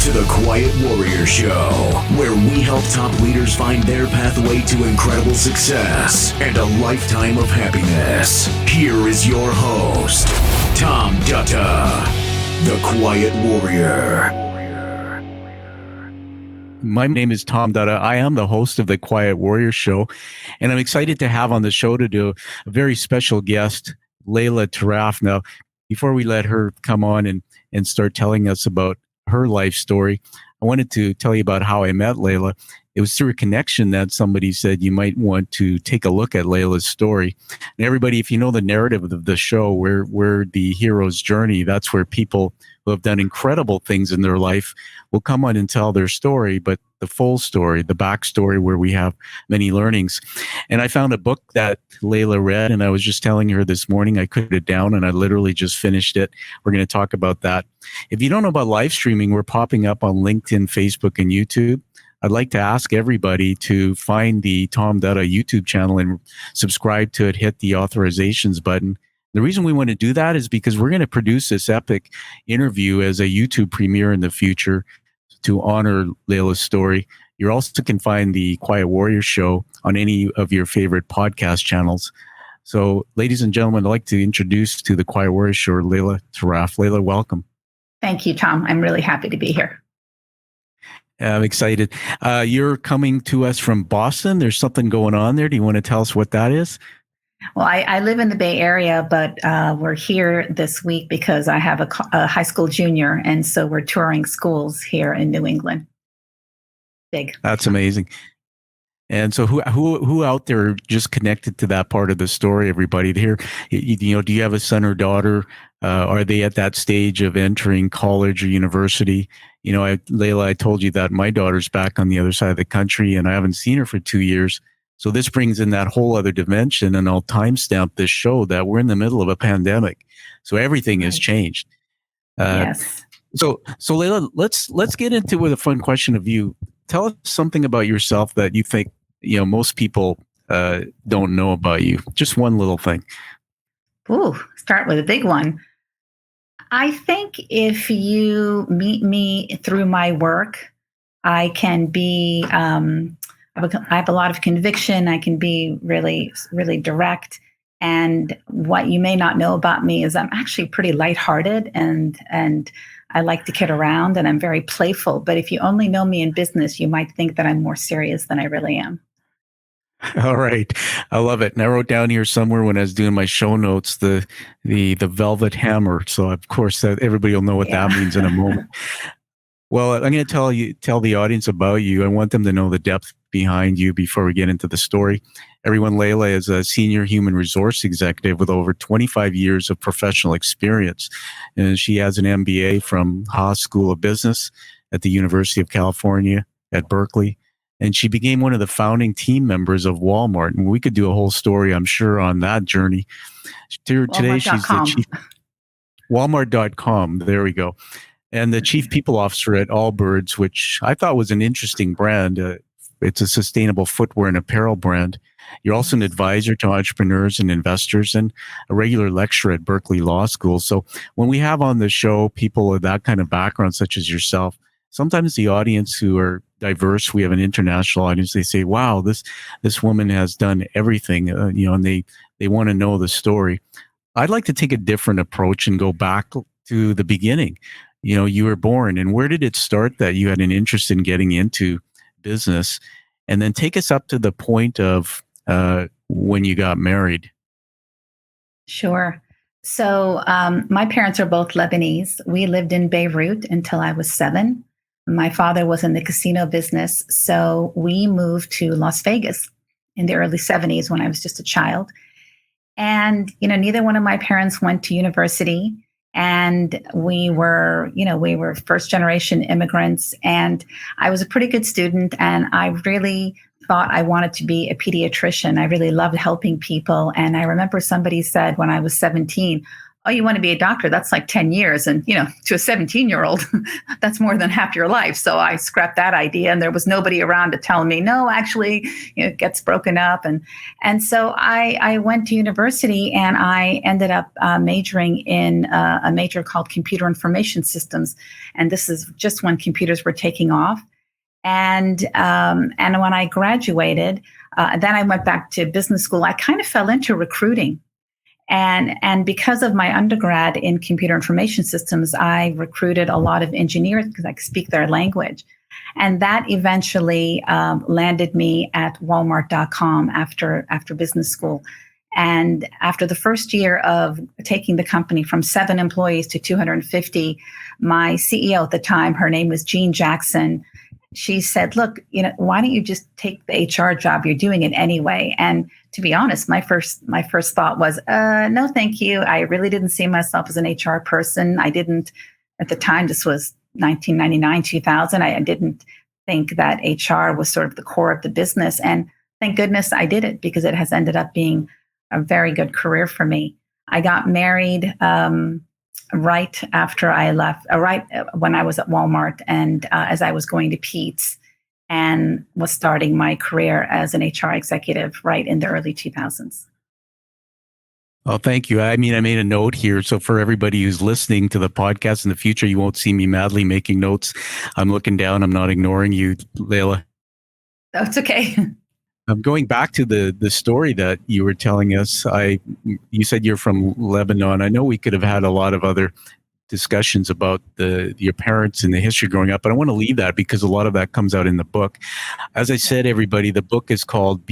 to the Quiet Warrior Show, where we help top leaders find their pathway to incredible success and a lifetime of happiness. Here is your host, Tom Dutta, the Quiet Warrior. My name is Tom Dutta. I am the host of the Quiet Warrior Show, and I'm excited to have on the show to do a very special guest, Laila Tarraf. Now, before we let her come on and start telling us about her life story, I wanted to tell you about how I met Laila. It was through a connection that somebody said you might want to take a look at Laila's story. And everybody, if you know the narrative of the show, where the hero's journey, that's where people who have done incredible things in their life will come on and tell their story, but the full story, the backstory where we have many learnings. And I found a book that Laila read, and I was just telling her this morning, I put it down and I literally just finished it. We're going to talk about that. If you don't know about live streaming, we're popping up on LinkedIn, Facebook, and YouTube. I'd like to ask everybody to find the Tom Dutta YouTube channel and subscribe to it, hit the authorizations button. The reason we want to do that is because we're going to produce this epic interview as a YouTube premiere in the future to honor Laila's story. You also can find the Quiet Warrior Show on any of your favorite podcast channels. So, ladies and gentlemen, I'd like to introduce to the Quiet Warrior Show, Laila Tarraf. Laila, welcome. Thank you, Tom. I'm really happy to be here. I'm excited. You're coming to us from Boston. There's something going on there. Do you want to tell us what that is? Well, I live in the Bay Area, but we're here this week because I have a high school junior, and so we're touring schools here in New England. Big. That's amazing. And so who out there just connected to that part of the story, everybody here, you know, do you have a son or daughter? Are they at that stage of entering college or university? You know, Laila, I told you that my daughter's back on the other side of the country and I haven't seen her for 2 years. So this brings in that whole other dimension, and I'll timestamp this show that we're in the middle of a pandemic. So everything has changed. Yes. So Laila, let's get into with a fun question of you. Tell us something about yourself that you think, you know, most people don't know about you. Just one little thing. Ooh, start with a big one. I think if you meet me through my work, I can be, I have a lot of conviction. I can be really, really direct. And what you may not know about me is I'm actually pretty lighthearted and I like to kid around and I'm very playful. But if you only know me in business, you might think that I'm more serious than I really am. All right. I love it. And I wrote down here somewhere when I was doing my show notes, the velvet hammer. So of course everybody will know what that means in a moment. Well, I'm going to tell the audience about you. I want them to know the depth behind you before we get into the story. Everyone, Laila is a senior human resource executive with over 25 years of professional experience. And she has an MBA from Haas School of Business at the University of California at Berkeley. And she became one of the founding team members of Walmart. And we could do a whole story, I'm sure, on that journey. Today, she's the chief. Walmart.com. There we go. And the chief people officer at AllBirds, which I thought was an interesting brand. It's a sustainable footwear and apparel brand. You're also an advisor to entrepreneurs and investors and a regular lecturer at Berkeley Law School. So when we have on the show people with that kind of background, such as yourself, sometimes the audience who are diverse, we have an international audience, they say, wow, this woman has done everything, you know, and they want to know the story. I'd like to take a different approach and go back to the beginning. You know, you were born, and where did it start that you had an interest in getting into business? And then take us up to the point of when you got married. Sure. So my parents are both Lebanese. We lived in Beirut until I was 7. My father was in the casino business, so we moved to Las Vegas in the early 70s when I was just a child. And, you know, neither one of my parents went to university. And we were first generation immigrants. And I was a pretty good student. And I really thought I wanted to be a pediatrician. I really loved helping people. And I remember somebody said when I was 17, oh, you want to be a doctor? That's like 10 years. And, to a 17-year-old, that's more than half your life. So I scrapped that idea, and there was nobody around to tell me, no, actually, it gets broken up. And so I went to university, and I ended up majoring in a major called computer information systems. And this is just when computers were taking off. And when I graduated, then I went back to business school. I kind of fell into recruiting. And because of my undergrad in computer information systems, I recruited a lot of engineers because I could speak their language. And that eventually landed me at Walmart.com after business school. And after the first year of taking the company from 7 employees to 250, my CEO at the time, her name was Jean Jackson, she said, look, why don't you just take the HR job? You're doing it anyway. And to be honest, my first thought was, no, thank you. I really didn't see myself as an HR person. I didn't, at the time, this was 1999, 2000. I didn't think that HR was sort of the core of the business. And thank goodness I did it, because it has ended up being a very good career for me. I got married right after I left, right when I was at Walmart, and as I was going to Peet's, and was starting my career as an HR executive right in the early 2000s. Well, thank you. I mean, I made a note here. So for everybody who's listening to the podcast in the future, you won't see me madly making notes. I'm looking down. I'm not ignoring you, Laila. Oh, it's okay. I'm going back to the story that you were telling us. You said you're from Lebanon. I know we could have had a lot of other discussions about your parents and the history growing up, but I want to leave that because a lot of that comes out in the book. As I said, everybody, the book is called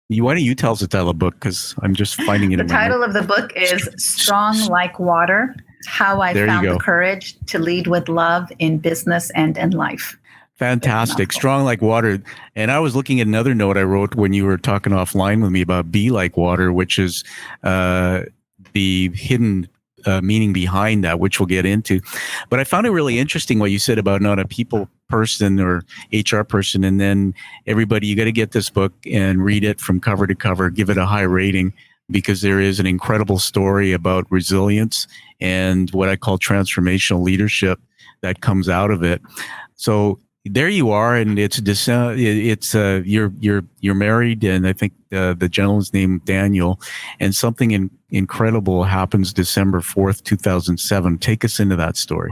why don't you tell us the title of the book, because I'm just finding it. The title of the book is Strong Like Water: How I Found the Courage to Lead with Love in Business and in Life. Fantastic. Strong like water. And I was looking at another note I wrote when you were talking offline with me about be like water, which is the hidden meaning behind that, which we'll get into. But I found it really interesting what you said about not a people person or HR person. And then everybody, you got to get this book and read it from cover to cover, give it a high rating, because there is an incredible story about resilience and what I call transformational leadership that comes out of it. So there you are, and you're married, and I think the gentleman's named Daniel, and something incredible happens December 4th, 2007. Take us into that story.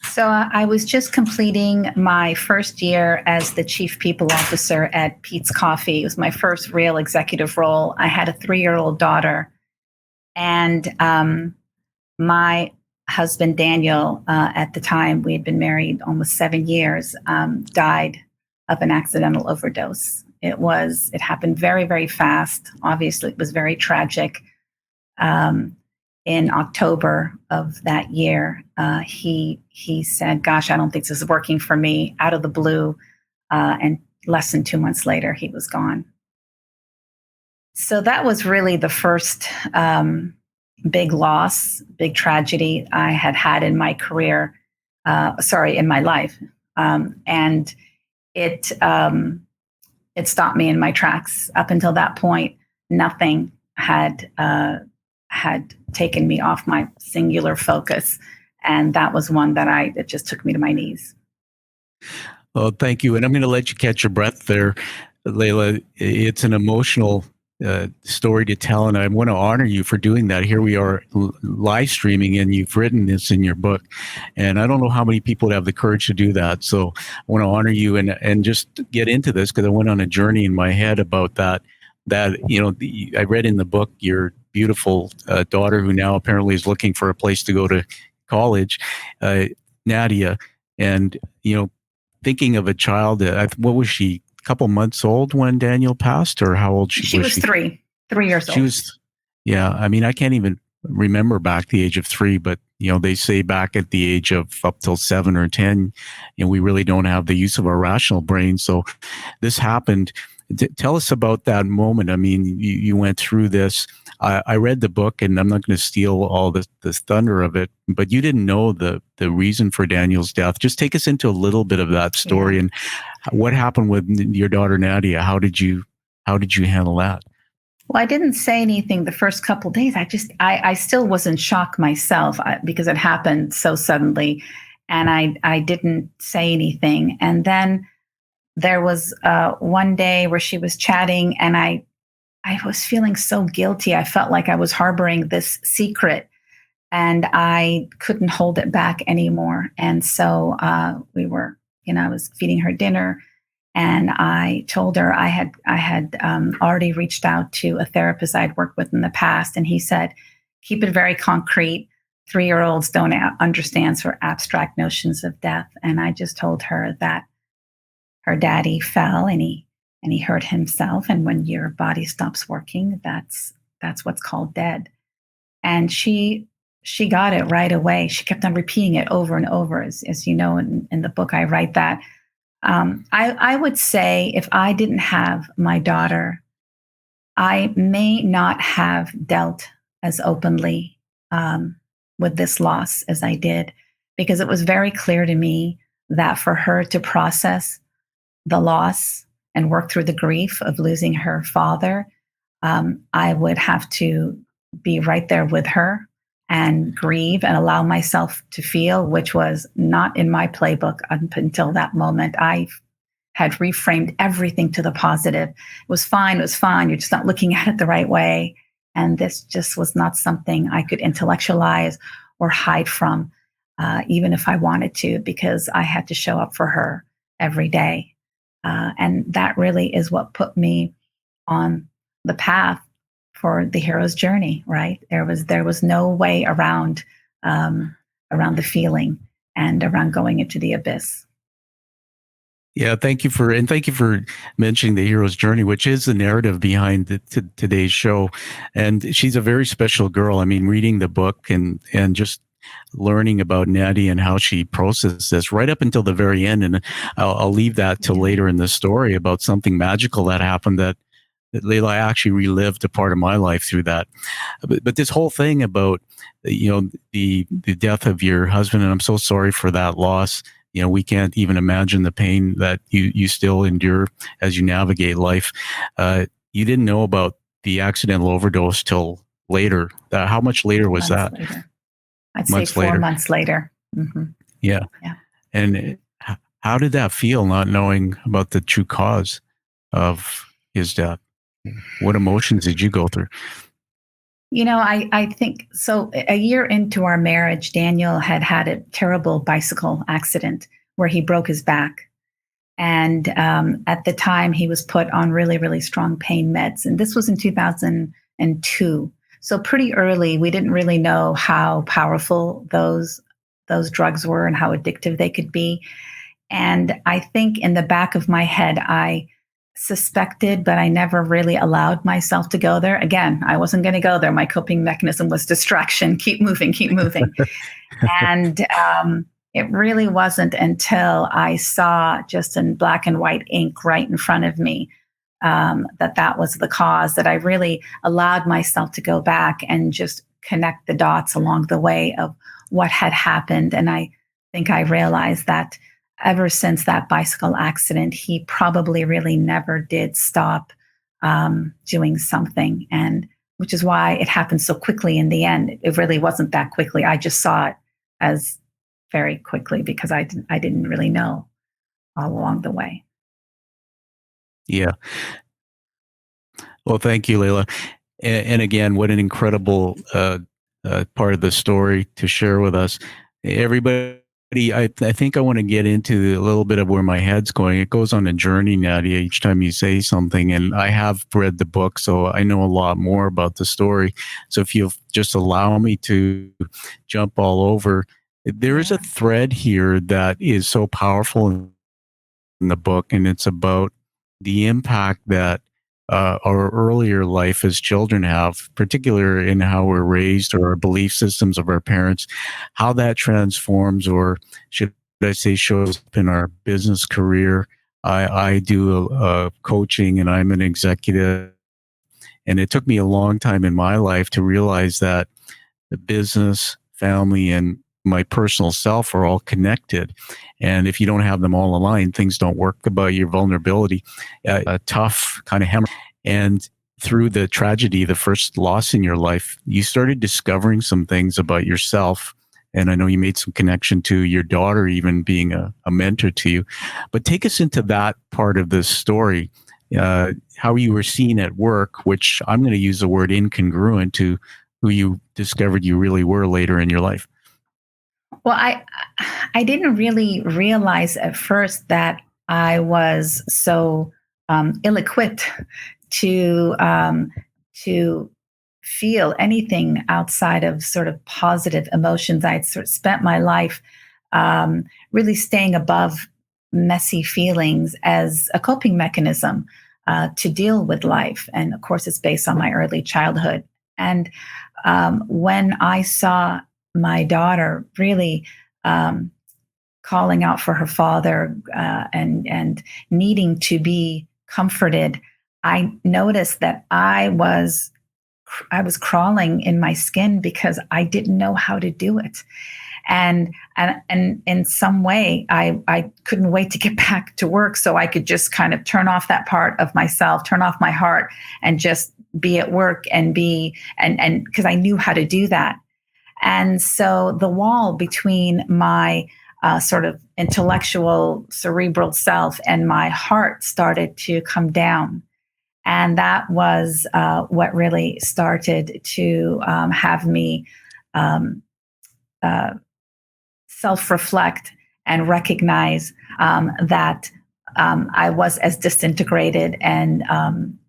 So I was just completing my first year as the chief people officer at Peet's Coffee. It was my first real executive role. I had a 3-year-old daughter, and my husband, Daniel, at the time, we had been married almost 7 years, died of an accidental overdose. It happened very, very fast. Obviously, it was very tragic. In October of that year, he said, gosh, I don't think this is working for me, out of the blue. And less than 2 months later, he was gone. So that was really the first big loss, big tragedy I had in my career, in my life. And it stopped me in my tracks. Up until that point, nothing had taken me off my singular focus. And that was one that it just took me to my knees. Well, thank you. And I'm going to let you catch your breath there, Laila. It's an emotional story to tell, and I want to honor you for doing that. Here we are live streaming, and you've written this in your book, and I don't know how many people would have the courage to do that. So I want to honor you and just get into this, because I went on a journey in my head about that. I read in the book your beautiful daughter, who now apparently is looking for a place to go to college, Nadia, and thinking of a child. What was she? Couple months old when Daniel passed, or how old she was? 3 years old. She was, yeah. I mean, I can't even remember back the age of 3, but they say back at the age of up till 7 or 10, we really don't have the use of our rational brain. So this happened. Tell us about that moment. I mean, you went through this. I read the book, and I'm not going to steal all the thunder of it, but you didn't know the reason for Daniel's death. Just take us into a little bit of that story and what happened with your daughter Nadia. How did you handle that? Well, I didn't say anything the first couple days. I still was in shock myself because it happened so suddenly, and I didn't say anything. And then there was one day where she was chatting, and I was feeling so guilty. I felt like I was harboring this secret, and I couldn't hold it back anymore. And so I was feeding her dinner. And I told her I had already reached out to a therapist I'd worked with in the past, and he said, "Keep it very concrete. 3-year-olds don't understand sort of abstract notions of death." And I just told her that her daddy fell and he hurt himself, and when your body stops working, that's what's called dead. And she got it right away. She kept on repeating it over and over, as you know, in the book I write that. I would say if I didn't have my daughter, I may not have dealt as openly with this loss as I did, because it was very clear to me that for her to process the loss and work through the grief of losing her father, I would have to be right there with her and grieve and allow myself to feel, which was not in my playbook up until that moment. I had reframed everything to the positive. It was fine. You're just not looking at it the right way. And this just was not something I could intellectualize or hide from, even if I wanted to, because I had to show up for her every day. And that really is what put me on the path for the hero's journey, right? There was no way around the feeling and around going into the abyss. Yeah, thank you for mentioning the hero's journey, which is the narrative behind today's show. And she's a very special girl. I mean, reading the book and just learning about Natty and how she processed this right up until the very end. And I'll leave that till later in the story about something magical that happened that Laila, I actually relived a part of my life through that. But this whole thing about, the death of your husband, and I'm so sorry for that loss. We can't even imagine the pain that you still endure as you navigate life. You didn't know about the accidental overdose till later. How much later was that? Later. I'd say 4 months later. Mm-hmm. Yeah. And how did that feel, not knowing about the true cause of his death? What emotions did you go through? I think so. A year into our marriage, Daniel had a terrible bicycle accident where he broke his back. And at the time, he was put on really, really strong pain meds. And this was in 2002. So pretty early, we didn't really know how powerful those drugs were and how addictive they could be. And I think in the back of my head, I suspected, but I never really allowed myself to go there. Again, I wasn't going to go there. My coping mechanism was distraction, keep moving. And it really wasn't until I saw just in black and white ink right in front of me that was the cause, that I really allowed myself to go back and just connect the dots along the way of what had happened. And I think I realized that ever since that bicycle accident, he probably really never did stop doing something, and which is why it happened so quickly in the end. It really wasn't that quickly. I just saw it as very quickly because I didn't really know all along the way. Yeah. Well, thank you, Laila. And again, what an incredible part of the story to share with us. Everybody, I think I want to get into a little bit of where my head's going. It goes on a journey, Nadia, each time you say something. And I have read the book, so I know a lot more about the story. So if you'll just allow me to jump all over, there is a thread here that is so powerful in the book, and it's about the impact that our earlier life as children have, particularly in how we're raised or our belief systems of our parents, how that transforms, or should I say shows up in our business career. I do coaching, and I'm an executive. And it took me a long time in my life to realize that the business, family, and my personal self are all connected. And if you don't have them all aligned, things don't work. About your vulnerability, a tough kind of hammer. And through the tragedy, the first loss in your life, you started discovering some things about yourself. And I know you made some connection to your daughter even being a mentor to you. But take us into that part of the story, how you were seen at work, which I'm going to use the word incongruent to who you discovered you really were later in your life. Well, I didn't really realize at first that I was so ill-equipped to feel anything outside of sort of positive emotions. I'd sort of spent my life really staying above messy feelings as a coping mechanism to deal with life. And of course, it's based on my early childhood. And when I saw my daughter really calling out for her father and needing to be comforted, I noticed that I was crawling in my skin because I didn't know how to do it. And in some way, I couldn't wait to get back to work so I could just kind of turn off that part of myself, turn off my heart, and just be at work and because I knew how to do that. And so the wall between my sort of intellectual, cerebral self and my heart started to come down. And that was what really started to have me self-reflect and recognize that I was as disintegrated and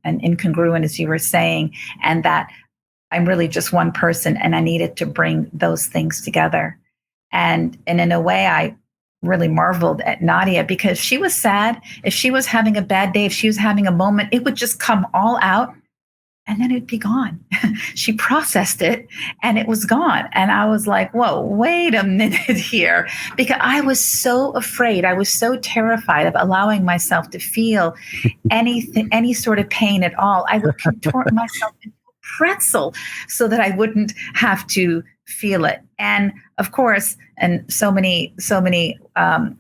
incongruent as you were saying, and that I'm really just one person, and I needed to bring those things together. And in a way, I really marveled at Nadia because she was sad. If she was having a bad day, if she was having a moment, it would just come all out and then it'd be gone. She processed it and it was gone. And I was like, whoa, wait a minute here. Because I was so afraid. I was so terrified of allowing myself to feel anything, any sort of pain at all. I would contort myself into a pretzel so that I wouldn't have to feel it. And of course, and so many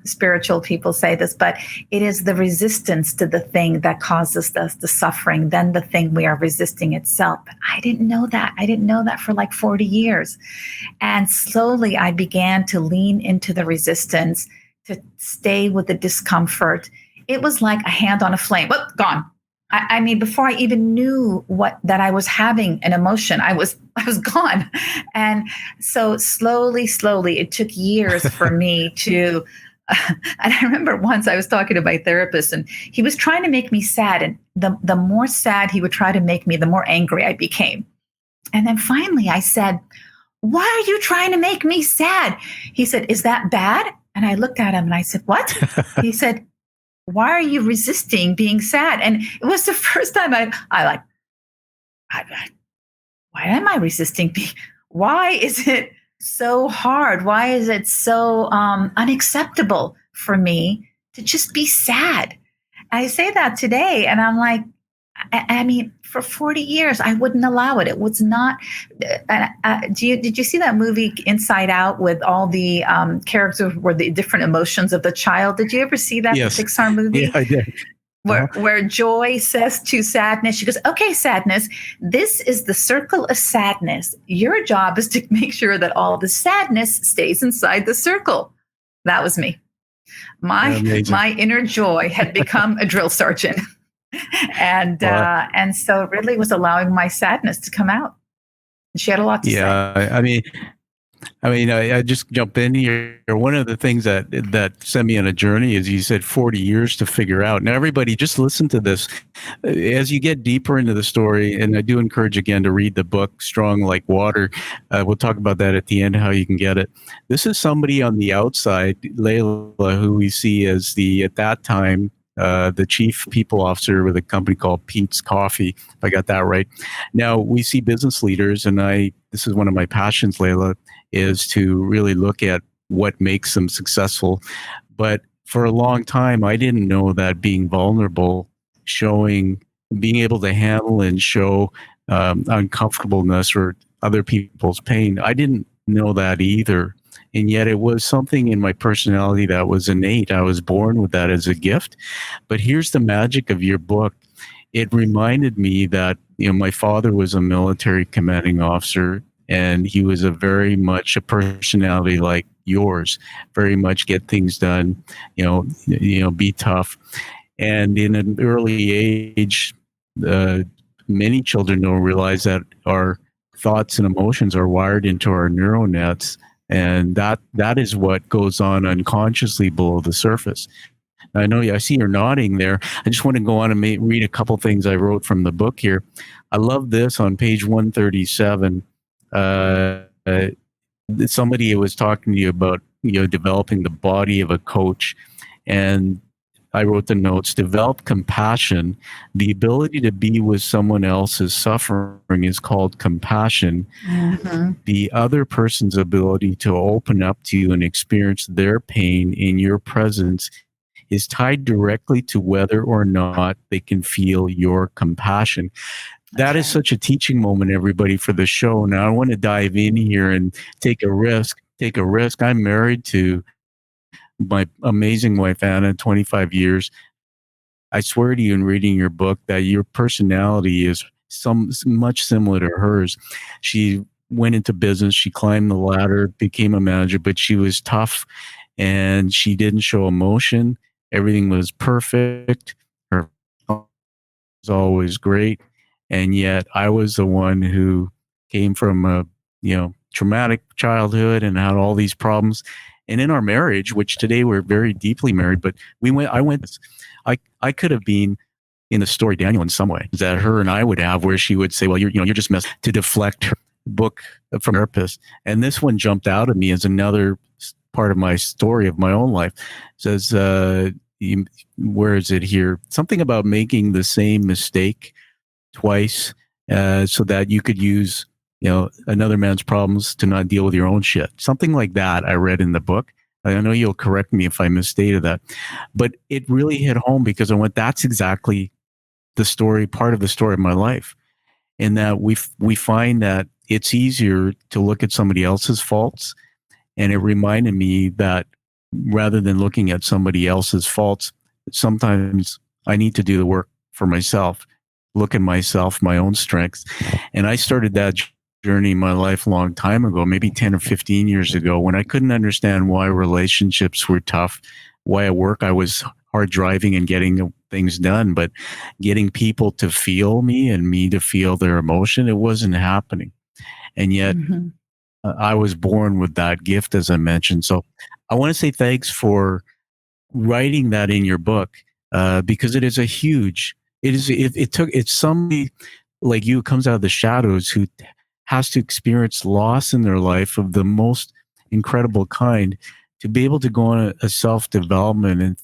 spiritual people say this, but it is the resistance to the thing that causes the suffering than the thing we are resisting itself. But I didn't know that. I didn't know that for like 40 years. And slowly I began to lean into the resistance, to stay with the discomfort. It was like a hand on a flame. Whoop, gone. I mean, before I even knew that I was having an emotion, I was gone. And so slowly, it took years for me to, and I remember once I was talking to my therapist and he was trying to make me sad. And the more sad he would try to make me, the more angry I became. And then finally I said, why are you trying to make me sad? He said, is that bad? And I looked at him and I said, what? He said, why are you resisting being sad? And it was the first time why am I resisting being? Why is it so hard? Why is it so unacceptable for me to just be sad? I say that today, and I'm like, I mean, for 40 years, I wouldn't allow it. It was not. Did you see that movie Inside Out with all the characters were the different emotions of the child? Did you ever see that Yes. Pixar movie? Yeah, I did. Where Joy says to Sadness, she goes, okay, Sadness, this is the circle of sadness. Your job is to make sure that all the sadness stays inside the circle. That was me. My inner Joy had become a drill sergeant. And so it really was allowing my sadness to come out. She had a lot to say. Yeah, I just jump in here. One of the things that sent me on a journey is you said 40 years to figure out. Now, everybody, just listen to this. As you get deeper into the story, and I do encourage again to read the book Strong Like Water. We'll talk about that at the end, how you can get it. This is somebody on the outside, Laila, who we see as at that time, the chief people officer with a company called Peet's Coffee, if I got that right. Now, we see business leaders, and this is one of my passions, Laila, is to really look at what makes them successful. But for a long time, I didn't know that being vulnerable, being able to handle and show uncomfortableness or other people's pain, I didn't know that either. And yet it was something in my personality that was innate. I was born with that as a gift. But here's the magic of your book. it reminded me that, my father was a military commanding officer, and he was a very much a personality like yours, very much get things done, be tough. And in an early age, uh, many children don't realize that our thoughts and emotions are wired into our neural nets, and that is what goes on unconsciously below the surface. I know I see you're nodding there. I just want to go on and read a couple things I wrote from the book here. I love this on page 137. Somebody was talking to you about developing the body of a coach, and I wrote the notes: develop compassion. The ability to be with someone else's suffering is called compassion. Mm-hmm. The other person's ability to open up to you and experience their pain in your presence is tied directly to whether or not they can feel your compassion. That is such a teaching moment, everybody, for the show. Now, I want to dive in here and take a risk. I'm married to my amazing wife, Anna, 25 years. I swear to you, in reading your book, that your personality is much similar to hers. She went into business, she climbed the ladder, became a manager, but she was tough and she didn't show emotion. Everything was perfect. Her was always great. And yet I was the one who came from a, traumatic childhood and had all these problems. And in our marriage, which today we're very deeply married, but I could have been in the story Daniel in some way that her and I would have, where she would say, well, you're just messed, to deflect her book from therapist. And this one jumped out at me as another part of my story of my own life. It says, where is it here? Something about making the same mistake twice, so that you could use, another man's problems to not deal with your own shit. Something like that I read in the book. I know you'll correct me if I misstated that, but it really hit home because I went, that's exactly the story, part of the story of my life. In that we find that it's easier to look at somebody else's faults. And it reminded me that rather than looking at somebody else's faults, sometimes I need to do the work for myself, look at myself, my own strengths. And I started that journey in my life a long time ago, maybe 10 or 15 years ago, when I couldn't understand why relationships were tough, why at work I was hard driving and getting things done, but getting people to feel me and me to feel their emotion, it wasn't happening. And yet I was born with that gift, as I mentioned. So I want to say thanks for writing that in your book, because it is it's somebody like you who comes out of the shadows, who has to experience loss in their life of the most incredible kind, to be able to go on a self-development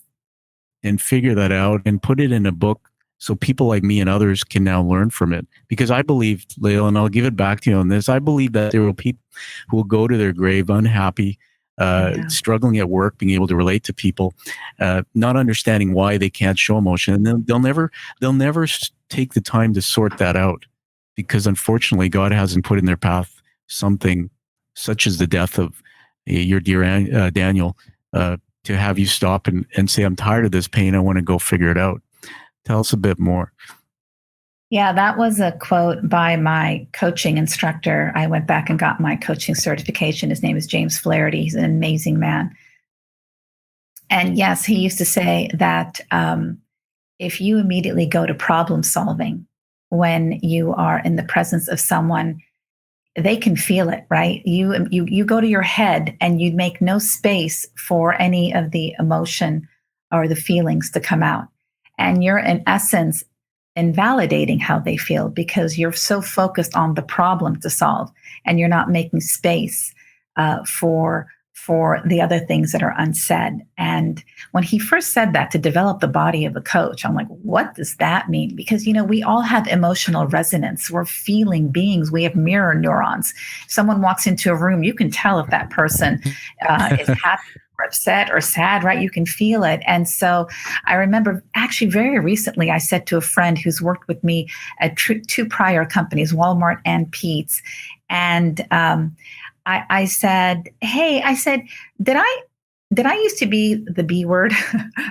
and figure that out and put it in a book so people like me and others can now learn from it. Because I believe, Laila, and I'll give it back to you on this, I believe that there will be people who will go to their grave unhappy, struggling at work, being able to relate to people, not understanding why they can't show emotion. And they'll never take the time to sort that out, because unfortunately God hasn't put in their path something such as the death of your dear Daniel, to have you stop and say, I'm tired of this pain, I want to go figure it out. Tell us a bit more. Yeah, that was a quote by my coaching instructor. I went back and got my coaching certification. His name is James Flaherty. He's an amazing man. And yes, he used to say that if you immediately go to problem solving when you are in the presence of someone, they can feel it, right? You go to your head and you make no space for any of the emotion or the feelings to come out. And you're in essence invalidating how they feel, because you're so focused on the problem to solve and you're not making space for the other things that are unsaid. And when he first said that, to develop the body of a coach, I'm like, what does that mean? Because, we all have emotional resonance. We're feeling beings. We have mirror neurons. If someone walks into a room, you can tell if that person is happy or upset or sad, right? You can feel it. And so I remember actually very recently, I said to a friend who's worked with me at two prior companies, Walmart and Peet's, and I said, hey, did I used to be the B word,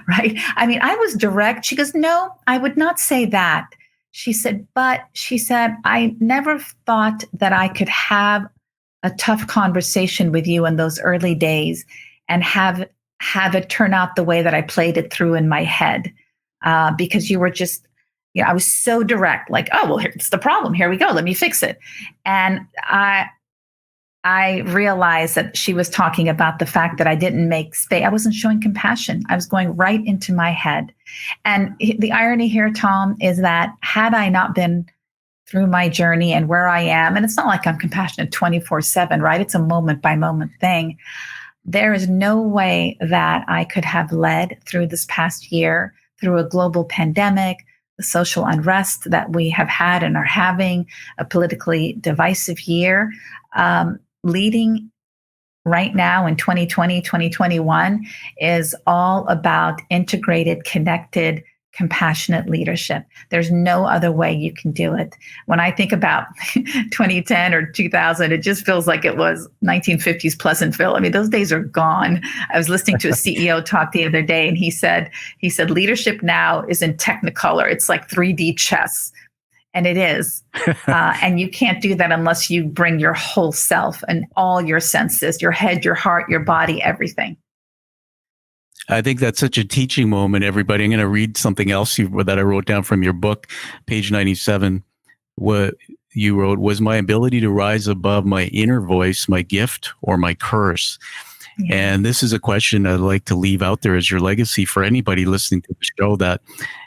right? I mean, I was direct. She goes, no, I would not say that. she said, I never thought that I could have a tough conversation with you in those early days and have it turn out the way that I played it through in my head, because you were just, I was so direct, like, oh, well, here's the problem. Here we go. Let me fix it. And I realized that she was talking about the fact that I didn't make space. I wasn't showing compassion. I was going right into my head. And the irony here, Tom, is that had I not been through my journey and where I am, and it's not like I'm compassionate 24/7, right? It's a moment by moment thing. There is no way that I could have led through this past year, through a global pandemic, the social unrest that we have had and are having, a politically divisive year. Leading right now in 2020, 2021 is all about integrated, connected, compassionate leadership. There's no other way you can do it. When I think about 2010 or 2000, it just feels like it was 1950s Pleasantville. I mean, those days are gone. I was listening to a CEO talk the other day, and he said, leadership now is in Technicolor. It's like 3D chess. And it is. And you can't do that unless you bring your whole self and all your senses, your head, your heart, your body, everything. I think that's such a teaching moment, everybody. I'm going to read something else that I wrote down from your book, page 97. What you wrote was, my ability to rise above my inner voice, my gift or my curse. Yeah. And this is a question I'd like to leave out there as your legacy for anybody listening to the show, that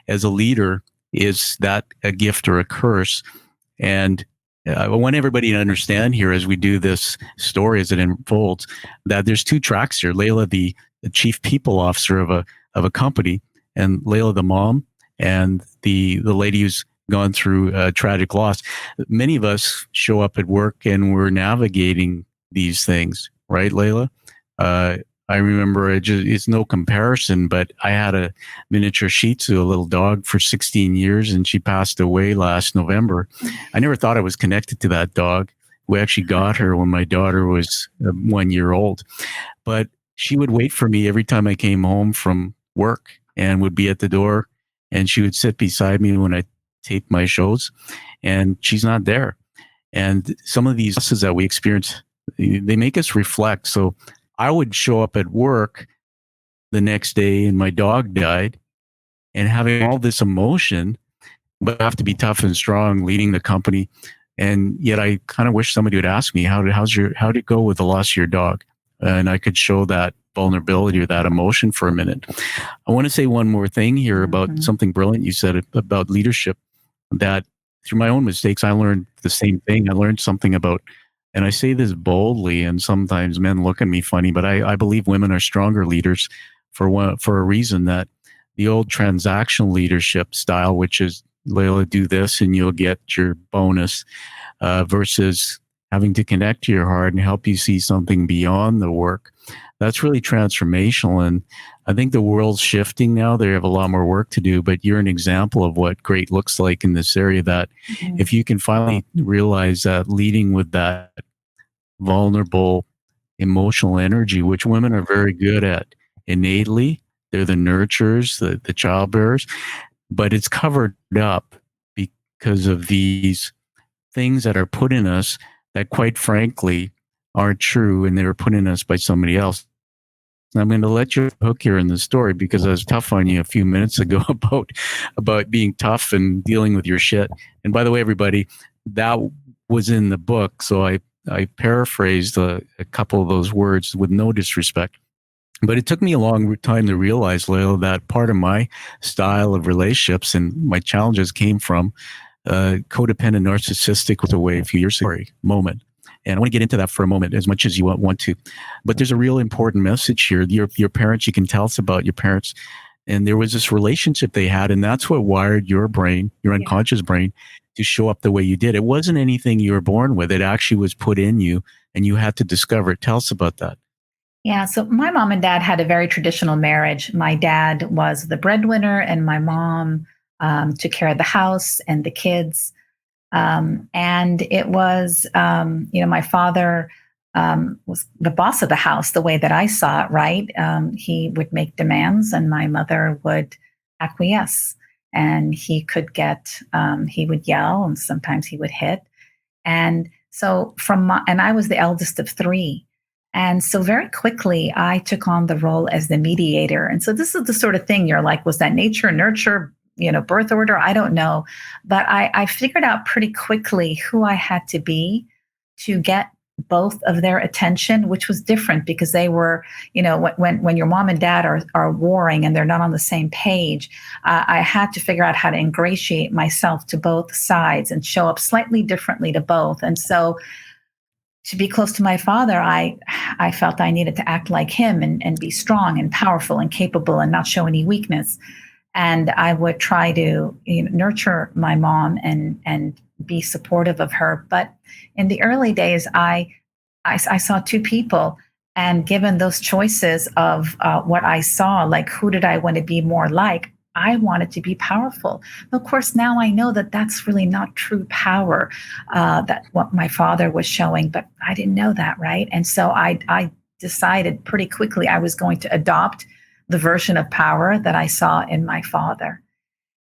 as a leader, is that a gift or a curse? And I want everybody to understand here as we do this story, as it unfolds, that there's two tracks here. Laila, the chief people officer of a company, and Laila, the mom, and the lady who's gone through tragic loss. Many of us show up at work and we're navigating these things, right, Laila? I remember it's no comparison, but I had a miniature Shih Tzu, a little dog, for 16 years, and she passed away last November. I never thought I was connected to that dog. We actually got her when my daughter was 1 year old, but she would wait for me every time I came home from work and would be at the door, and she would sit beside me when I taped my shows, and she's not there. And some of these losses that we experience, they make us reflect. So I would show up at work the next day and my dog died, and having all this emotion, but I have to be tough and strong leading the company. And yet I kind of wish somebody would ask me, how did it go with the loss of your dog? And I could show that vulnerability or that emotion for a minute. I want to say one more thing here about something brilliant you said about leadership, that through my own mistakes, I learned the same thing. I learned something about, and I say this boldly, and sometimes men look at me funny, but I believe women are stronger leaders for a reason, that the old transactional leadership style, which is, Laila, do this and you'll get your bonus, versus having to connect to your heart and help you see something beyond the work. That's really transformational. And I think the world's shifting now. They have a lot more work to do, but you're an example of what great looks like in this area, that if you can finally realize that leading with that vulnerable emotional energy, which women are very good at innately, they're the nurturers, the childbearers, but it's covered up because of these things that are put in us that, quite frankly, aren't true, and they were put in us by somebody else. And I'm going to let you hook here in the story, because I was tough on you a few minutes ago about being tough and dealing with your shit. And by the way, everybody, that was in the book, so I paraphrased a couple of those words with no disrespect. But it took me a long time to realize, Laila, that part of my style of relationships and my challenges came from codependent, narcissistic was a way a few years ago moment. And I want to get into that for a moment, as much as you want to. But there's a real important message here. Your parents, you can tell us about your parents. And there was this relationship they had, and that's what wired your brain, your unconscious brain, to show up the way you did. It wasn't anything you were born with. It actually was put in you, and you had to discover it. Tell us about that. Yeah, so my mom and dad had a very traditional marriage. My dad was the breadwinner, and my mom took care of the house and the kids. And it was, my father was the boss of the house, the way that I saw it, right? He would make demands, and my mother would acquiesce. and he could he would yell, and sometimes he would hit. And so and I was the eldest of three. And so very quickly, I took on the role as the mediator. And so this is the sort of thing you're like, was that nature, nurture, birth order? I don't know. But I figured out pretty quickly who I had to be to get both of their attention, which was different because they were, when your mom and dad are warring and they're not on the same page, I had to figure out how to ingratiate myself to both sides and show up slightly differently to both. And so to be close to my father, I felt I needed to act like him and be strong and powerful and capable and not show any weakness. And I would try to nurture my mom and be supportive of her. But in the early days, I saw two people, and given those choices of what I saw, like who did I want to be more like, I wanted to be powerful. Of course, now I know that that's really not true power, that what my father was showing, but I didn't know that, right? And so I decided pretty quickly I was going to adopt the version of power that I saw in my father.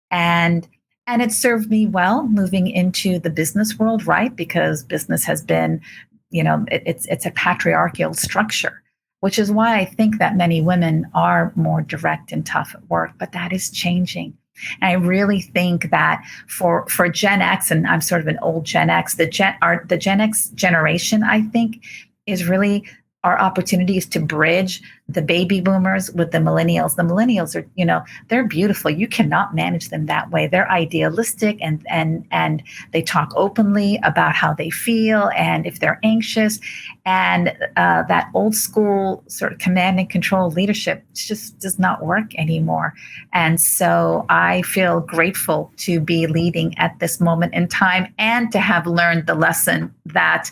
And it served me well moving into the business world, right? Because business has been, it's a patriarchal structure, which is why I think that many women are more direct and tough at work, but that is changing. And I really think that for Gen X, and I'm sort of an old Gen X, the Gen X generation, I think, is really our opportunities to bridge the baby boomers with the millennials. The millennials are, they're beautiful. You cannot manage them that way. They're idealistic and they talk openly about how they feel and if they're anxious. And that old school sort of command and control leadership just does not work anymore. And so I feel grateful to be leading at this moment in time and to have learned the lesson that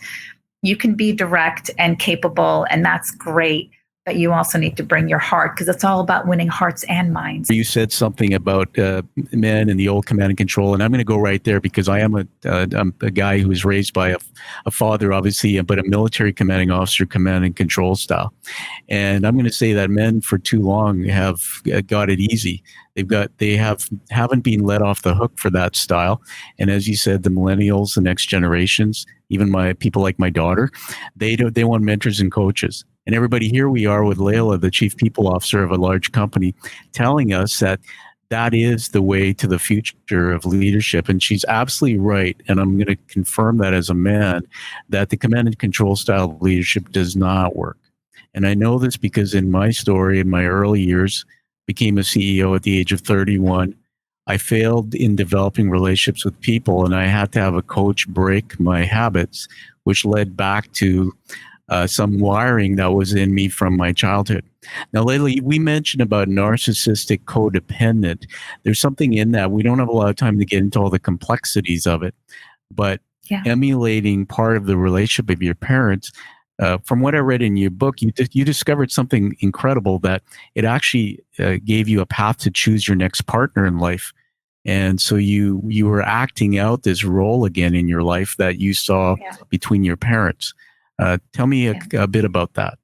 you can be direct and capable, and that's great, but you also need to bring your heart, because it's all about winning hearts and minds. You said something about men and the old command and control, and I'm going to go right there because I am I'm a guy who was raised by a father, obviously, but a military commanding officer, command and control style. And I'm going to say that men for too long have got it easy. They haven't been let off the hook for that style. And as you said, the millennials, the next generations, even my people like my daughter, they want mentors and coaches. And everybody, here we are with Laila, the chief people officer of a large company, telling us that is the way to the future of leadership. And she's absolutely right. And I'm going to confirm that as a man, that the command and control style of leadership does not work. And I know this because in my story, in my early years, became a CEO at the age of 31. I failed in developing relationships with people, and I had to have a coach break my habits, which led back to some wiring that was in me from my childhood. Now, Laila, we mentioned about narcissistic codependent. There's something in that. We don't have a lot of time to get into all the complexities of it, but emulating part of the relationship of your parents. From what I read in your book, you discovered something incredible, that it actually gave you a path to choose your next partner in life. And so you were acting out this role again in your life that you saw between your parents. Tell me a bit about that.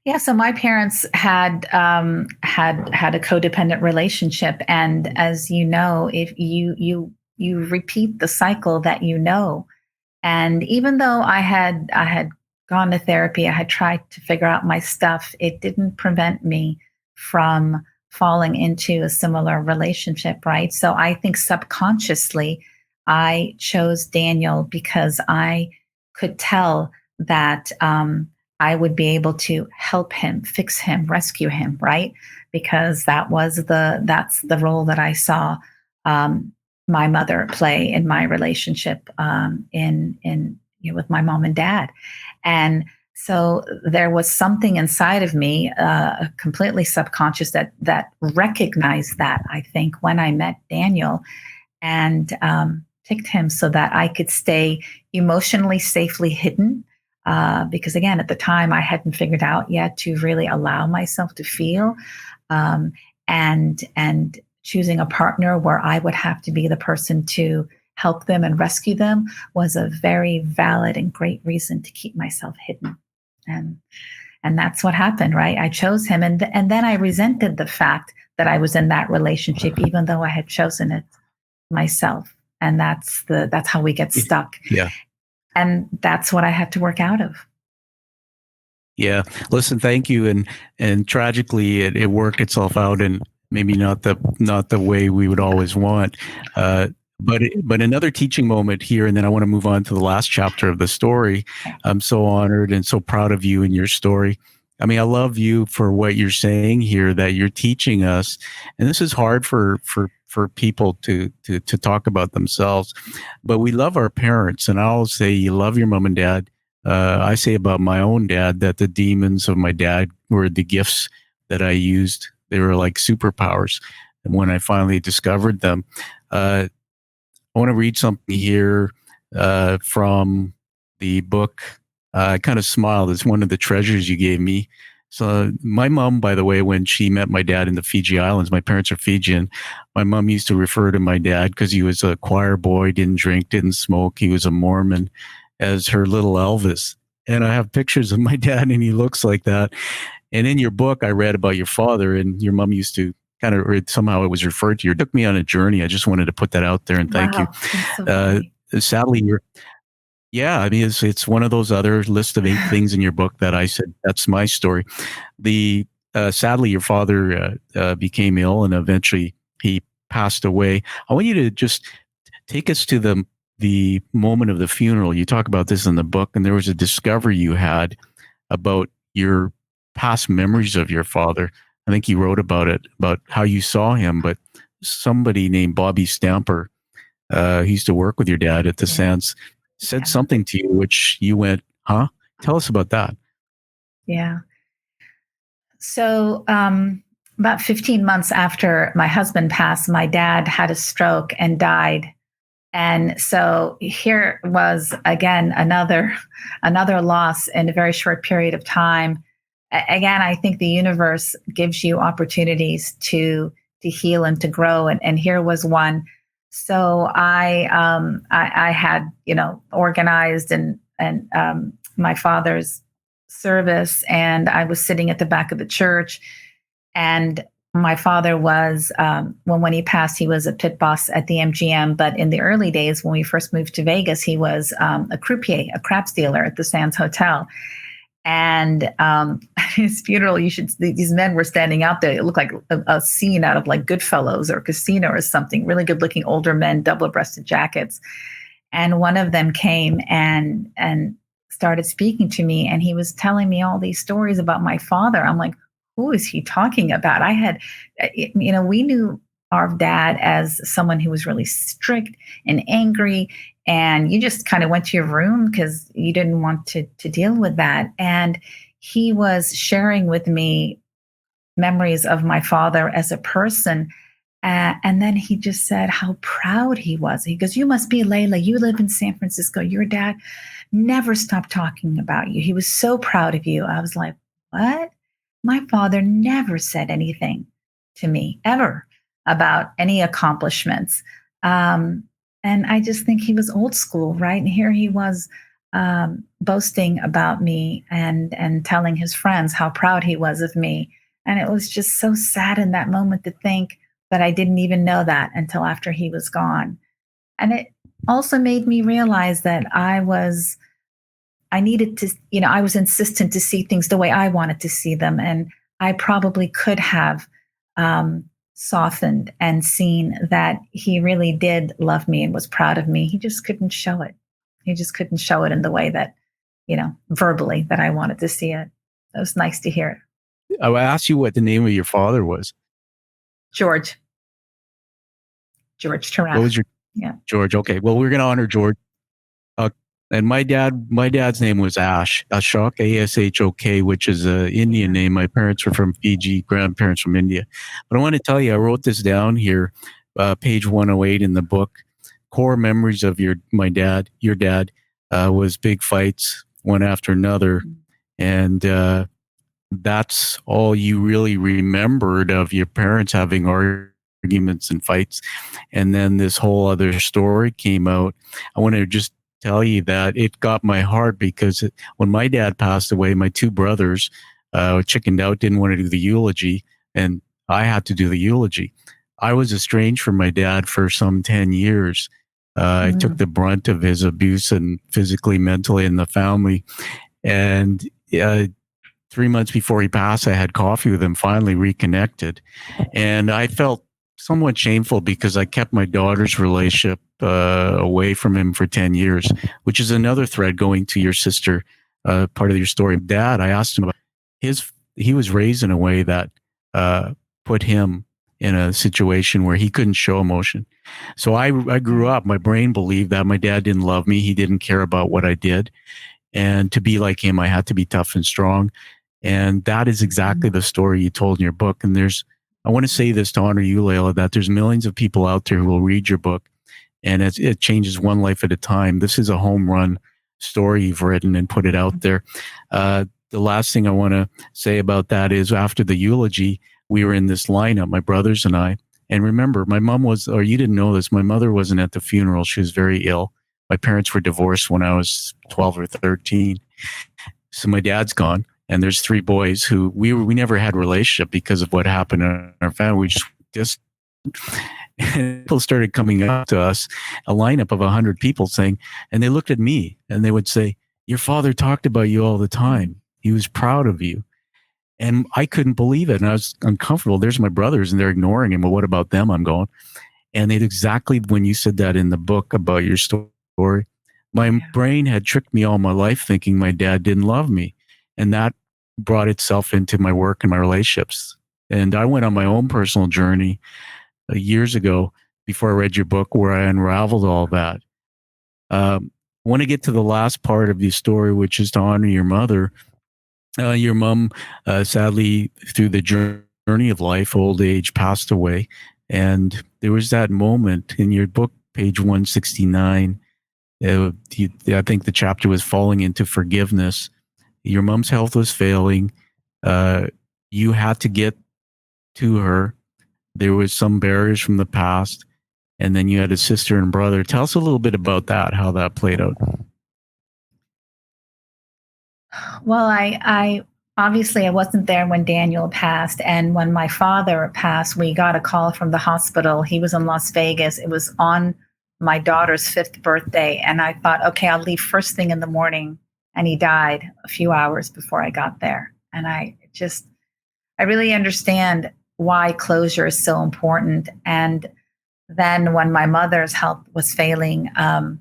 Yeah, so my parents had a codependent relationship, and as you know, if you repeat the cycle that you know. And even though I had gone to therapy, I had tried to figure out my stuff, it didn't prevent me from falling into a similar relationship, right? So I think subconsciously I chose Daniel because I could tell that I would be able to help him, fix him, rescue him, right? Because that's the role that I saw my mother play in my relationship with my mom and dad. And so there was something inside of me, completely subconscious, that recognized that, I think, when I met Daniel, and picked him so that I could stay emotionally safely hidden. Because again, at the time, I hadn't figured out yet to really allow myself to feel, and choosing a partner where I would have to be the person to help them and rescue them was a very valid and great reason to keep myself hidden. And that's what happened, right? I chose him. And then I resented the fact that I was in that relationship, even though I had chosen it myself. And that's how we get stuck. Yeah. And that's what I had to work out of. Yeah. Listen, thank you. And tragically, it worked itself out, and maybe not the way we would always want. But another teaching moment here, and then I want to move on to the last chapter of the story. I'm so honored and so proud of you and your story. I mean, I love you for what you're saying here, that you're teaching us, and this is hard for people to talk about themselves, but we love our parents, and I'll say you love your mom and dad. I say about my own dad that the demons of my dad were the gifts that I used. They were like superpowers, and when I finally discovered them, I want to read something here from the book. I kind of smiled. It's one of the treasures you gave me. So my mom, by the way, when she met my dad in the Fiji Islands, my parents are Fijian. My mom used to refer to my dad, because he was a choir boy, didn't drink, didn't smoke. He was a Mormon, as her little Elvis. And I have pictures of my dad, and he looks like that. And in your book, I read about your father, and your mom used to kind of, somehow it was referred to you. It took me on a journey. I just wanted to put that out there, and thank you. So Sadly, I mean, it's one of those other list of 8 things in your book that I said, that's my story. Sadly, your father became ill, and eventually he passed away. I want you to just take us to the moment of the funeral. You talk about this in the book, and there was a discovery you had about your past memories of your father. I think you wrote about it, about how you saw him, but somebody named Bobby Stamper, who used to work with your dad at the Sands, said something to you, which you went, huh? Tell us about that. Yeah. So about 15 months after my husband passed, my dad had a stroke and died. And so here was, again, another loss in a very short period of time. Again, I think the universe gives you opportunities to heal and to grow. And here was one. So I had, organized and my father's service, and I was sitting at the back of the church, and my father was, when he passed, he was a pit boss at the MGM. But in the early days, when we first moved to Vegas, he was a croupier, a craps dealer at the Sands Hotel. And his funeral, these men were standing out there. It looked like a scene out of like Goodfellas or Casino or something. Really good looking older men, double-breasted jackets. And one of them came and started speaking to me, and he was telling me all these stories about my father. I'm like, who is he talking about? We knew our dad as someone who was really strict and angry, and you just kind of went to your room because you didn't want to deal with that. And he was sharing with me memories of my father as a person. And then he just said how proud he was. He goes, "You must be Laila. You live in San Francisco. Your dad never stopped talking about you. He was so proud of you." I was like, what? My father never said anything to me ever about any accomplishments. And I just think he was old school, right? And here he was boasting about me and telling his friends how proud he was of me. And it was just so sad in that moment to think that I didn't even know that until after he was gone. And it also made me realize that I was insistent to see things the way I wanted to see them. And I probably could have softened and seen that he really did love me and was proud of me. He just couldn't show it. He just couldn't show it in the way that, verbally, that I wanted to see it. It was nice to hear. I asked you what the name of your father was. George Tarraf. What was your George? Okay. Well, we're going to honor George. And my dad's name was Ashok, Ashok, which is an Indian name. My parents were from Fiji, grandparents from India. But I want to tell you, I wrote this down here, page 108 in the book. Core memories of your dad was big fights, one after another. And that's all you really remembered of your parents having arguments and fights. And then this whole other story came out. I want to just tell you that it got my heart, because when my dad passed away, my 2 brothers chickened out, didn't want to do the eulogy. And I had to do the eulogy. I was estranged from my dad for some 10 years. I took the brunt of his abuse and physically, mentally in the family. And 3 months before he passed, I had coffee with him, finally reconnected. And I felt somewhat shameful because I kept my daughter's relationship away from him for 10 years, which is another thread going to your sister, part of your story. Dad, I asked him about he was raised in a way that put him in a situation where he couldn't show emotion. So I grew up, my brain believed that my dad didn't love me. He didn't care about what I did. And to be like him, I had to be tough and strong. And that is exactly the story you told in your book. And I want to say this to honor you, Laila, that there's millions of people out there who will read your book, and it changes one life at a time. This is a home run story you've written and put it out there. The last thing I want to say about that is after the eulogy, we were in this lineup, my brothers and I. And remember, my mom or you didn't know this, my mother wasn't at the funeral. She was very ill. My parents were divorced when I was 12 or 13. So my dad's gone. And there's 3 boys who we never had a relationship because of what happened in our family. We just people started coming up to us, a lineup of 100 people saying, and they looked at me and they would say, your father talked about you all the time. He was proud of you. And I couldn't believe it. And I was uncomfortable. There's my brothers and they're ignoring him. Well, what about them? I'm going. And it exactly when you said that in the book about your story, my brain had tricked me all my life thinking my dad didn't love me. And that brought itself into my work and my relationships. And I went on my own personal journey years ago before I read your book where I unraveled all that. I want to get to the last part of the story, which is to honor your mother. Your mom, sadly, through the journey of life, old age, passed away. And there was that moment in your book, page 169. I think the chapter was falling into forgiveness. Your mom's health was failing. You had to get to her. There was some barriers from the past. And then you had a sister and brother. Tell us a little bit about that, how that played out. Well, I obviously I wasn't there when Daniel passed, and when my father passed, we got a call from the hospital. He was in Las Vegas. It was on my daughter's 5th birthday, and I thought, okay, I'll leave first thing in the morning. And he died a few hours before I got there. And I really understand why closure is so important. And then when my mother's health was failing, my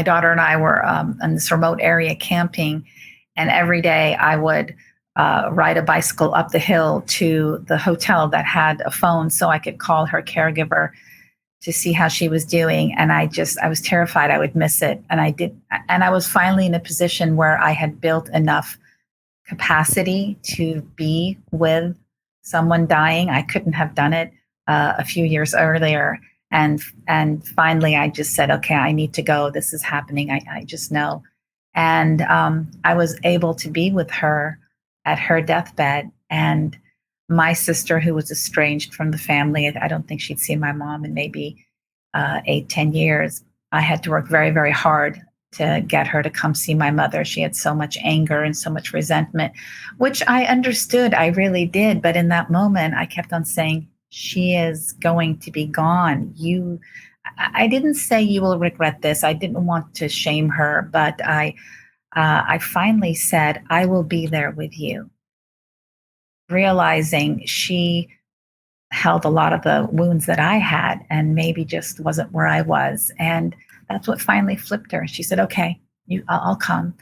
daughter and I were in this remote area camping, and every day I would ride a bicycle up the hill to the hotel that had a phone so I could call her caregiver to see how she was doing. And I was terrified I would miss it. And I did. And I was finally in a position where I had built enough capacity to be with someone dying. I couldn't have done it a few years earlier. And finally, I just said, okay, I need to go. This is happening. I just know. And I was able to be with her at her deathbed. And my sister, who was estranged from the family, I don't think she'd seen my mom in maybe 8-10 years. I had to work very, very hard to get her to come see my mother. She had so much anger and so much resentment, which I understood. I really did. But in that moment, I kept on saying, she is going to be gone. I didn't say you will regret this. I didn't want to shame her, but I finally said, I will be there with you. Realizing she held a lot of the wounds that I had and maybe just wasn't where I was. And that's what finally flipped her. She said, okay, I'll come.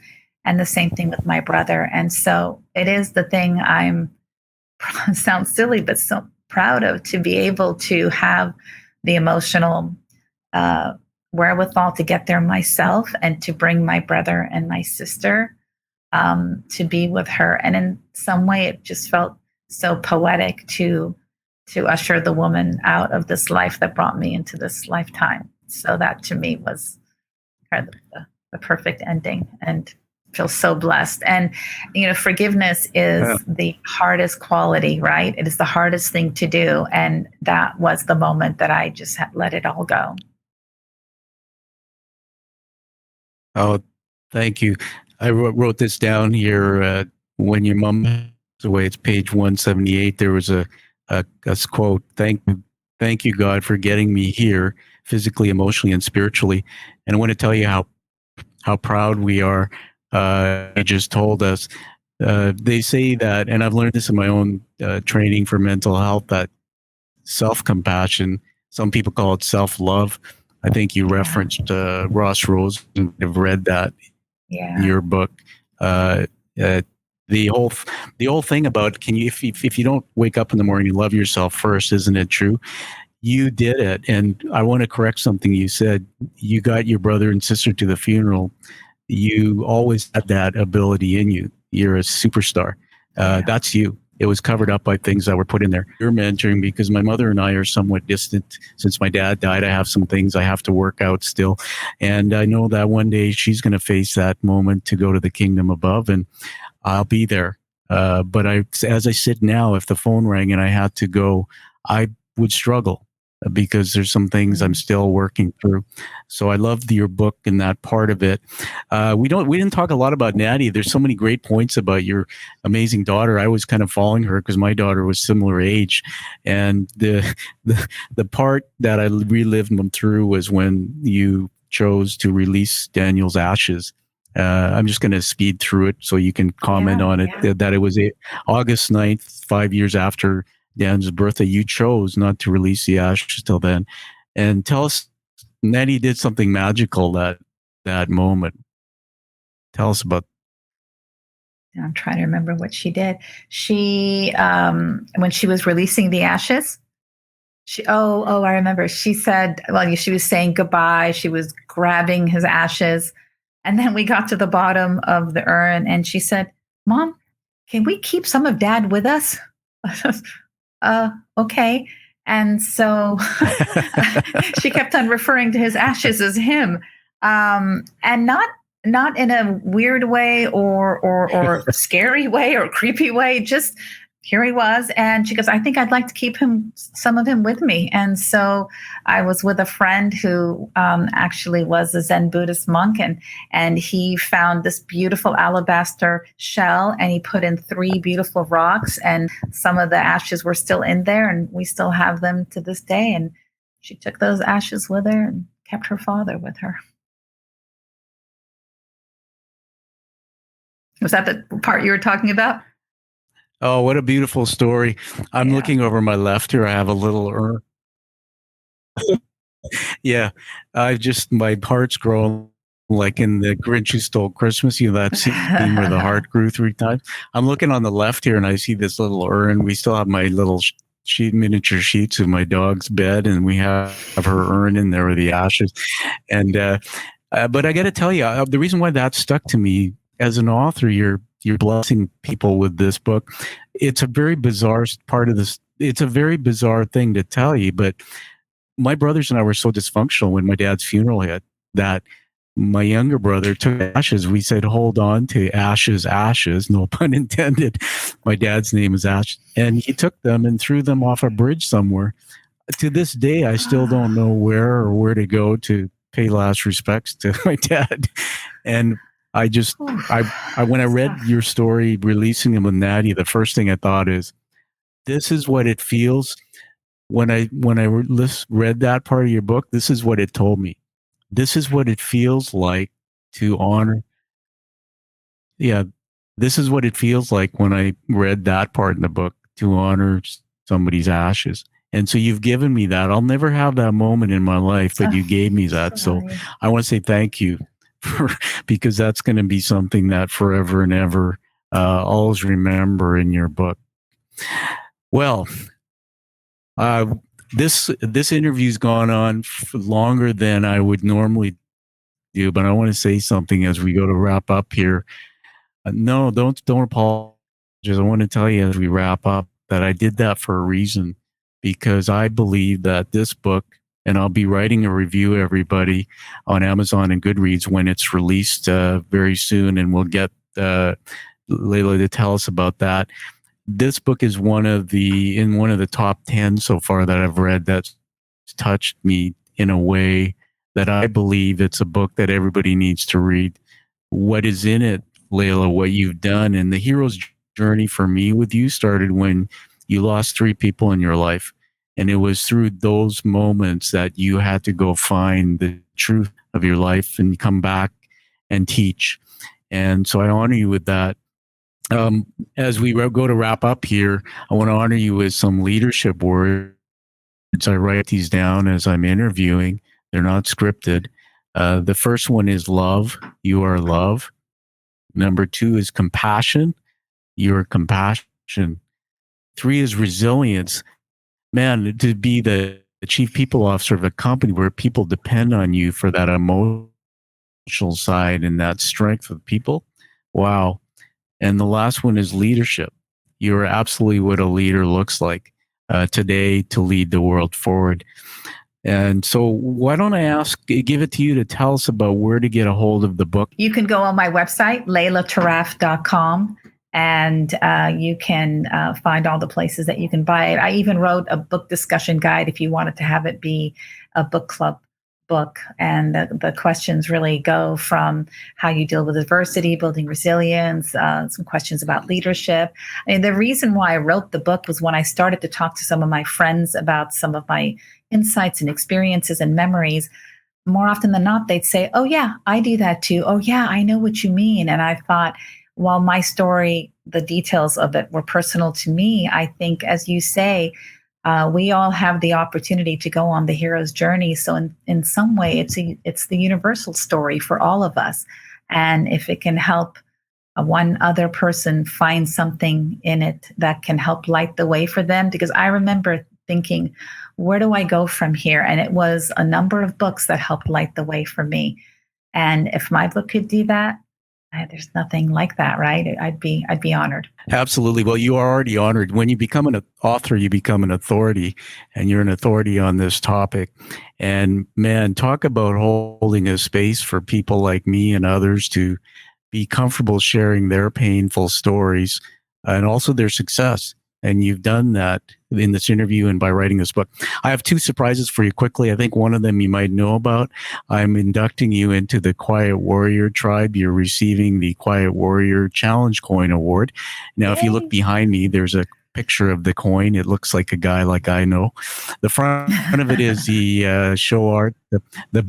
And the same thing with my brother. And so it is the thing sounds silly, but so proud of, to be able to have the emotional wherewithal to get there myself and to bring my brother and my sister to be with her. And in some way, it just felt so poetic to usher the woman out of this life that brought me into this lifetime. So that to me was kind of the perfect ending, and feel so blessed. And, forgiveness is the hardest quality, right? It is the hardest thing to do. And that was the moment that I just let it all go. Oh, thank you. I wrote this down here when your mom away. It's page 178. There was a quote, thank you, God, for getting me here physically, emotionally, and spiritually. And I want to tell you how proud we are. He just told us, they say that, and I've learned this in my own training for mental health, that self-compassion, some people call it self-love. I think you referenced Ross Rose, and I've read that in your book. The whole thing about, can you, if you don't wake up in the morning and love yourself first, isn't it true? You did it. And I want to correct something you said. You got your brother and sister to the funeral. You always had that ability in you. You're a superstar. That's you. It was covered up by things that were put in there. You're mentoring, because my mother and I are somewhat distant. Since my dad died, I have some things I have to work out still. And I know that one day she's going to face that moment to go to the kingdom above, and I'll be there. But as I sit now, if the phone rang and I had to go, I would struggle, because there's some things I'm still working through. So I loved your book and that part of it. We didn't talk a lot about Natty. There's so many great points about your amazing daughter. I was kind of following her because my daughter was similar age, and the part that I relived them through was when you chose to release Daniel's ashes. I'm just going to speed through it so you can comment on it. That it was August 9th, 5 years after Dan's birthday. You chose not to release the ashes till then. And tell us, Nettie did something magical that moment. Tell us about. I'm trying to remember what she did. She, when she was releasing the ashes, I remember. She said, well, she was saying goodbye. She was grabbing his ashes. And then we got to the bottom of the urn, and she said, "Mom, can we keep some of Dad with us?" Okay. And so she kept on referring to his ashes as him, and not in a weird way or scary way or creepy way. Just here he was, and she goes, "I think I'd like to keep some of him with me." And so I was with a friend who actually was a Zen Buddhist monk, and he found this beautiful alabaster shell, and he put in 3 beautiful rocks, and some of the ashes were still in there, and we still have them to this day. And she took those ashes with her and kept her father with her. Was that the part you were talking about? Oh, what a beautiful story. I'm looking over my left here. I have a little urn. Yeah. My heart's grown like in the Grinch Who Stole Christmas, that scene where the heart grew 3 times. I'm looking on the left here, and I see this little urn. We still have my little miniature sheets of my dog's bed, and we have her urn in there with the ashes. And but I got to tell you, the reason why that stuck to me, as an author, you're blessing people with this book. It's a very bizarre part of this. It's a very bizarre thing to tell you, but my brothers and I were so dysfunctional when my dad's funeral hit that my younger brother took ashes. We said, "Hold on to ashes, ashes," no pun intended. My dad's name is Ash. And he took them and threw them off a bridge somewhere. To this day, I still don't know where to go to pay last respects to my dad. And when I read your story, releasing him with Natty, the first thing I thought is, this is what it feels. When I read that part of your book, this is what it told me. This is what it feels like to honor. Yeah, this is what it feels like when I read that part in the book, to honor somebody's ashes. And so you've given me that. I'll never have that moment in my life, but you gave me that. So I want to say thank you. Because that's going to be something that forever and ever always remember in your book. Well, this interview's gone on longer than I would normally do, but I want to say something as we go to wrap up here. No, don't apologize. I want to tell you as we wrap up that I did that for a reason, because I believe that this book, and I'll be writing a review, everybody, on Amazon and Goodreads when it's released very soon, and we'll get Laila to tell us about that. This book is one of the top 10 so far that I've read that's touched me in a way that I believe it's a book that everybody needs to read. What is in it, Laila, what you've done, and the hero's journey for me with you started when you lost 3 people in your life. And it was through those moments that you had to go find the truth of your life and come back and teach. And so I honor you with that. As we go to wrap up here, I want to honor you with some leadership words. I write these down as I'm interviewing. They're not scripted. The first one is love. You are love. Number 2 is compassion. You are compassion. 3 is resilience. Man, to be the chief people officer of a company where people depend on you for that emotional side and that strength of people. Wow. And the last one is leadership. You're absolutely what a leader looks like today to lead the world forward. And so why don't I give it to you to tell us about where to get a hold of the book? You can go on my website, LailaTarraf.com, and you can find all the places that you can buy it. I even wrote a book discussion guide if you wanted to have it be a book club book. And the questions really go from how you deal with adversity, building resilience, some questions about leadership. And the reason why I wrote the book was when I started to talk to some of my friends about some of my insights and experiences and memories, more often than not, they'd say, oh, yeah, I do that too. Oh, yeah, I know what you mean. And I thought, while my story, the details of it were personal to me, I think, as you say, we all have the opportunity to go on the hero's journey. So in some way, it's the universal story for all of us. And if it can help one other person find something in it that can help light the way for them, because I remember thinking, where do I go from here? And it was a number of books that helped light the way for me. And if my book could do that, there's nothing like that, right? I'd be honored. Absolutely. Well, you are already honored. When you become an author, you become an authority, and you're an authority on this topic. And man, talk about holding a space for people like me and others to be comfortable sharing their painful stories and also their success. And you've done that in this interview and by writing this book. I have 2 surprises for you quickly. I think one of them you might know about. I'm inducting you into the Quiet Warrior tribe. You're receiving the Quiet Warrior Challenge Coin Award. Now, Yay. If you look behind me, there's a picture of the coin. It looks like a guy like I know. The front of it is the show art. The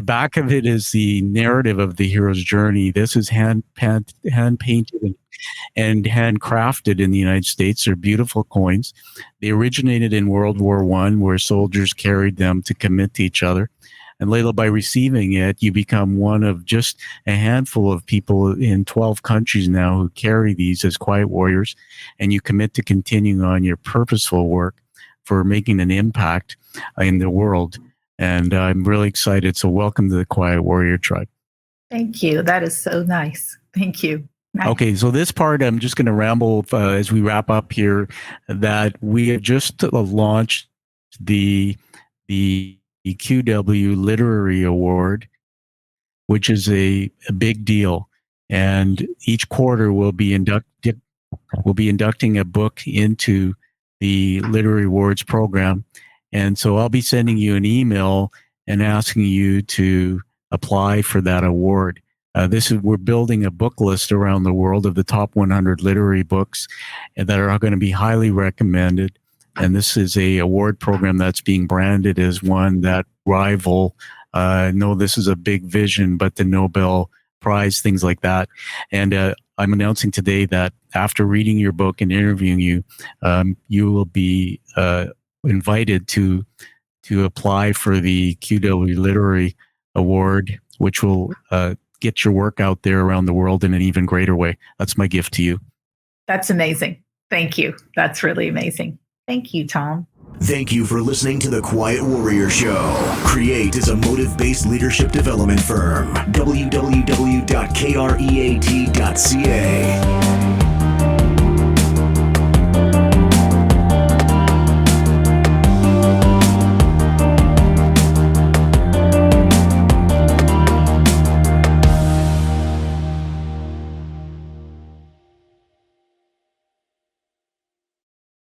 back of it is the narrative of the hero's journey. This is hand painted and handcrafted in the United States. They're beautiful coins. They originated in World War I, where soldiers carried them to commit to each other. And Laila, by receiving it, you become one of just a handful of people in 12 countries now who carry these as quiet warriors, and you commit to continuing on your purposeful work for making an impact in the world. And I'm really excited. So welcome to the Quiet Warrior Tribe. Thank you. That is so nice. Thank you. Nice. Okay, so this part, I'm just going to ramble as we wrap up here, that we have just launched the Eqw Literary Award, which is a big deal. And each quarter we'll be inducting a book into the Literary Awards program. And so I'll be sending you an email and asking you to apply for that award. We're building a book list around the world of the top 100 literary books that are going to be highly recommended. And this is a award program that's being branded as one that rival. No, this is a big vision, but the Nobel Prize, things like that. And I'm announcing today that after reading your book and interviewing you, you will be invited to apply for the Eqw Literary Award, which will get your work out there around the world in an even greater way. That's my gift to you. That's amazing. Thank you. That's really amazing. Thank you, Tom. Thank you for listening to The Quiet Warrior Show. Create is a motive-based leadership development firm. www.kreat.ca